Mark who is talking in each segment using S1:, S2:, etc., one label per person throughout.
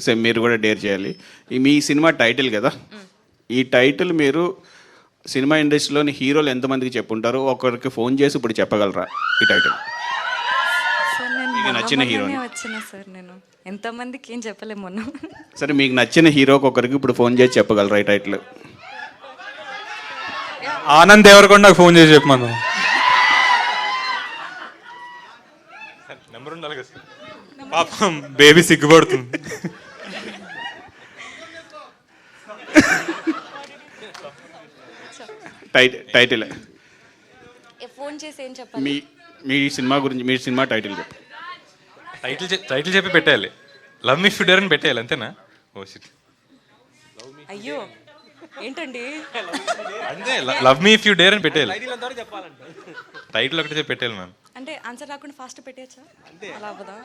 S1: Same మీరు కూడా dare చేయాలి. మీ సినిమా టైటిల్ కదా, ఈ టైటిల్ మీరు సినిమా ఇండస్ట్రీలోని హీరోలు ఎంతమందికి చెప్పుంటారు? ఒకరికి ఫోన్ చేసి ఇప్పుడు చెప్పగలరా ఈ టైటిల్?
S2: సార్ నేను
S1: మీకు నచ్చిన హీరోని
S2: వచ్చిన సార్, నేను ఎంతమందికి ఏం చెప్పలేము మొన్న.
S1: సరే, మీకు నచ్చిన హీరోకి ఒకరికి ఇప్పుడు ఫోన్ చేసి చెప్పగలరా ఈ టైటిల్?
S3: ఆనంద్ దేవరకొండకు ఫోన్ చేసి చెప్పమను. నెంబర్ ఉండాలి కదా సార్. పాపం బేబీ సిగ్గుపడుతుంది.
S1: టైటిల్
S2: ఫోన్ చేసి ఏం చెప్పాలి?
S1: మీ మీ సినిమా గురించి, మీ సినిమా టైటిల్ చెప్పు.
S3: టైటిల్ చెప్పి పెట్టేయాలి. లవ్ మీ ఫ్యూడర్ అని పెట్టేయాలి, అంతేనా? Oh shit.
S2: అయ్యో ఏంటండి?
S3: అంతే, love me if you dare అని పెట్టేయాలి. టైటిల్ ఒకటి చెప్పి పెట్టేయాలి మ్యామ్.
S2: అంటే ఆన్సర్ రాకుండా ఫాస్ట్ పెట్టేయచ్చా? అలా అవ్వదా?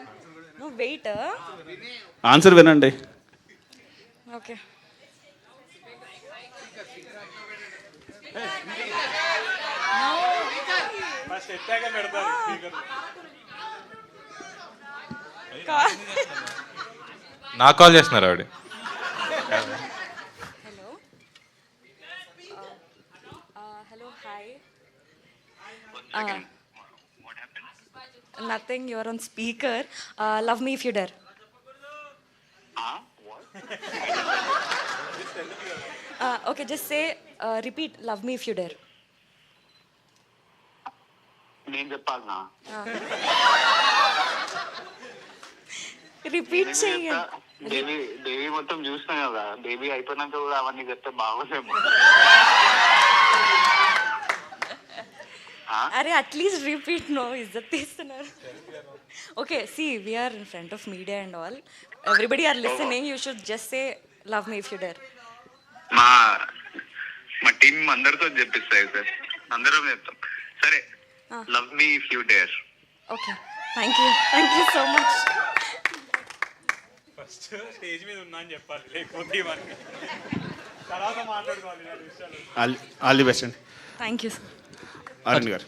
S2: నువ్వు వెయిట్.
S1: ఆన్సర్ వినండి.
S2: ఓకే.
S3: నాకు కాల్ చేస్తున్నారు ఆవిడ.
S2: Hello hello hi. Nothing, your on speaker. Love me if you డర్. Okay, just say repeat love me if you డర్.
S4: నేను చెప్పాలనా?
S2: రిపీట్ చేయండి.
S4: దేవి మొత్తం చూసినా కదా, దేవి అయిపోయినాక కూడా అవన్నీ చెప్తే బాగోదేమో.
S2: అరే అట్లీస్ట్ రిపీట్. నో, ఇజ్జత్ తీస్తున్నారు. Okay, see we're in front of media and all, everybody are listening. You should just say love me if you dare.
S4: మా మా టీం అందరితో చెప్పిస్తాయి సార్, అందరం చెప్తాం. సరే, love me if you dare.
S2: Okay, thank you so much.
S3: First stage మీద ఉన్నా అని చెప్పాలి, లేకపోతే తర్వాత మాట్లాడుకోవాలి.
S1: ఆల్ ది బెస్ట్ అండి.
S2: Thank you sir.
S1: అరుణ్ గారు.